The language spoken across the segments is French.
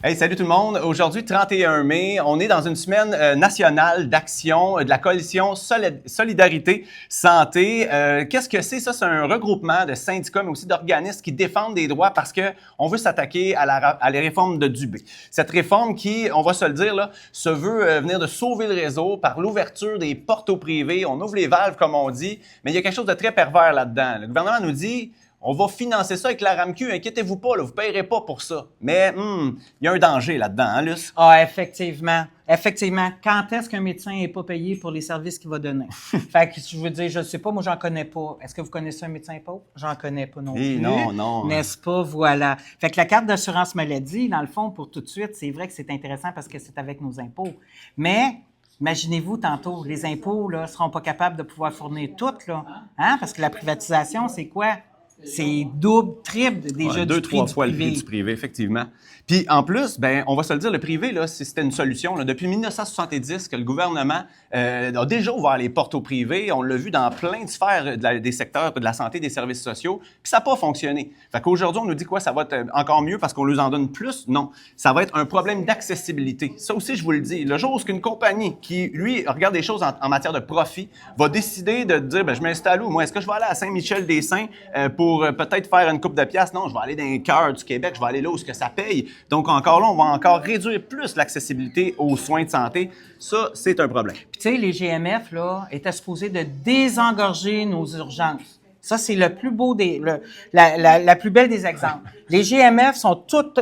Hey, salut tout le monde. Aujourd'hui, 31 mai, on est dans une semaine nationale d'action de la coalition Solidarité Santé. Qu'est-ce que c'est? Ça, c'est un regroupement de syndicats, mais aussi d'organismes qui défendent des droits parce qu'on veut s'attaquer à la réforme de Dubé. Cette réforme qui, on va se le dire, là, se veut venir de sauver le réseau par l'ouverture des portes au privé. On ouvre les valves, comme on dit, mais il y a quelque chose de très pervers là-dedans. Le gouvernement nous dit... On va financer ça avec la RAMQ, inquiétez-vous pas, là, vous ne payerez pas pour ça. Mais il y a un danger là-dedans, hein, Luce? Ah, effectivement. Effectivement. Quand est-ce qu'un médecin n'est pas payé pour les services qu'il va donner? Fait que je veux dire, je ne sais pas, moi, j'en connais pas. Est-ce que vous connaissez un médecin pauvre? J'en connais pas non plus. Non. N'est-ce pas? Voilà. Fait que la carte d'assurance maladie, dans le fond, pour tout de suite, c'est vrai que c'est intéressant parce que c'est avec nos impôts. Mais... imaginez-vous tantôt, les impôts ne seront pas capables de pouvoir fournir tout, là. Hein? Parce que la privatisation, c'est quoi? C'est double, triple déjà du prix 2-3 fois du le prix du privé, effectivement. Puis en plus, ben, on va se le dire, le privé, là, c'était une solution. Là, depuis 1970, que le gouvernement a déjà ouvert les portes au privé. On l'a vu dans plein de sphères des secteurs de la santé, des services sociaux. Puis ça n'a pas fonctionné. Fait qu'aujourd'hui, on nous dit quoi? Ça va être encore mieux parce qu'on nous en donne plus? Non. Ça va être un problème d'accessibilité. Ça aussi, je vous le dis. Le jour où qu'une compagnie qui, lui, regarde des choses en matière de profit, va décider de dire, ben, je m'installe où? Moi, est-ce que je vais aller à Saint-Michel-des-Saints pour peut-être faire une coupe de piastres? Non, je vais aller dans les cœurs du Québec. Je vais aller là où ce que ça paye. Donc, encore là, on va encore réduire plus l'accessibilité aux soins de santé. Ça, c'est un problème. Puis, tu sais, les GMF, là, étaient supposés de désengorger nos urgences. Ça, c'est le plus beau la plus belle des exemples. Les GMF sont toutes,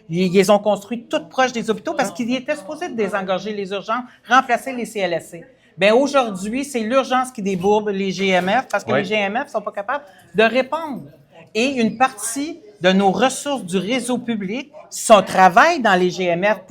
ils les ont construits toutes proches des hôpitaux parce qu'ils étaient supposés de désengorger les urgences, remplacer les CLSC. Bien, aujourd'hui, c'est l'urgence qui débourbe les GMF parce que les GMF sont pas capables de répondre. Et une partie de nos ressources du réseau public travaille dans les GMF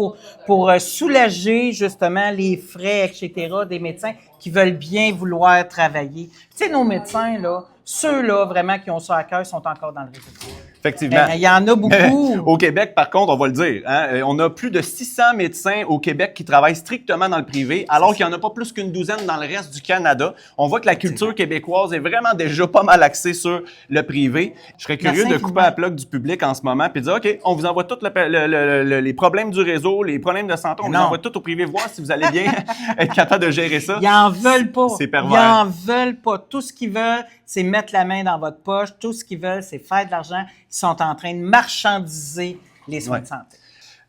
pour soulager justement les frais, etc., des médecins qui veulent bien vouloir travailler. Tu sais, nos médecins, là, ceux-là vraiment qui ont ça à cœur sont encore dans le réseau public. Effectivement. Il y en a beaucoup. Au Québec, par contre, on va le dire, hein, on a plus de 600 médecins au Québec qui travaillent strictement dans le privé, alors qu'il n'y en a pas plus qu'une douzaine dans le reste du Canada. On voit que la culture québécoise est vraiment déjà pas mal axée sur le privé. Je serais curieux de couper la plug du public en ce moment puis de dire, OK, on vous envoie tous les problèmes du réseau, les problèmes de santé, on vous envoie tout au privé, voir si vous allez bien être capable de gérer ça. Ils en veulent pas. C'est pervers. Ils en veulent pas. Tout ce qu'ils veulent, c'est mettre la main dans votre poche. Tout ce qu'ils veulent, c'est faire de l'argent. Ils sont en train de marchandiser les soins de santé.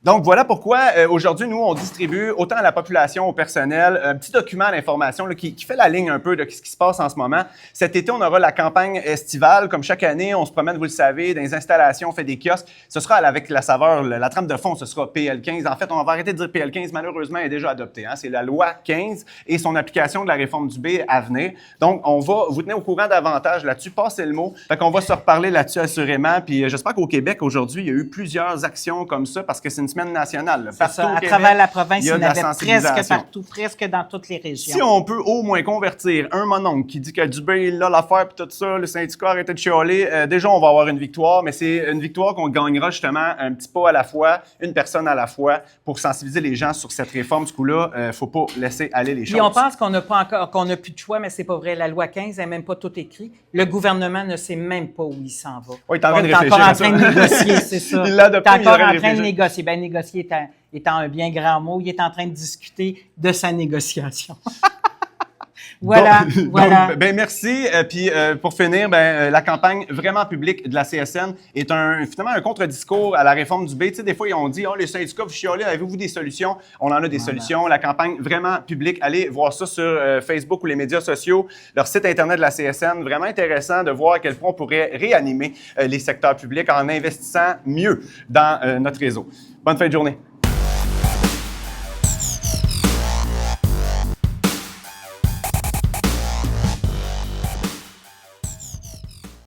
Donc, voilà pourquoi aujourd'hui, nous, on distribue autant à la population, au personnel, un petit document d'information qui fait la ligne un peu de ce qui se passe en ce moment. Cet été, on aura la campagne estivale. Comme chaque année, on se promène, vous le savez, dans les installations, on fait des kiosques. Ce sera avec la saveur, la trame de fond, ce sera PL15. En fait, on va arrêter de dire PL15. Malheureusement, elle est déjà adoptée. Hein? C'est la loi 15 et son application de la réforme du B à venir. Donc, on va vous tenir au courant davantage là-dessus. Passez le mot. Fait qu'on va se reparler là-dessus assurément. Puis j'espère qu'au Québec, aujourd'hui, il y a eu plusieurs actions comme ça parce que c'est une semaine nationale. Partout ça, au Québec, travers la province, il y en avait sensibilisation. presque partout, presque dans toutes les régions. Si on peut au moins convertir un mononcle qui dit que Dubé, là, l'affaire, puis tout ça, le syndicat arrête de chialer, déjà, on va avoir une victoire, mais c'est une victoire qu'on gagnera justement un petit pas à la fois, une personne à la fois, pour sensibiliser les gens sur cette réforme. Du coup-là, faut pas laisser aller les choses. Puis on pense qu'on n'a pas encore, qu'on n'a plus de choix, mais c'est pas vrai. La loi 15 n'est même pas tout écrit. Le gouvernement ne sait même pas où il s'en va. Oui, il est en train de réfléchir. encore en train de négocier, c'est ça. Il l'a adopté, il est encore en train de négocier. Ben, négocier étant un bien grand mot, il est en train de discuter de sa négociation. Voilà, bon, voilà. Donc, ben merci. Puis pour finir, la campagne vraiment publique de la CSN est finalement un contre-discours à la réforme du B. Tu sais, des fois, ils ont dit, oh, les syndicats, vous chiolez, avez-vous des solutions? On en a des solutions. La campagne vraiment publique, allez voir ça sur Facebook ou les médias sociaux, leur site Internet de la CSN. Vraiment intéressant de voir à quel point on pourrait réanimer les secteurs publics en investissant mieux dans notre réseau. Bonne fin de journée.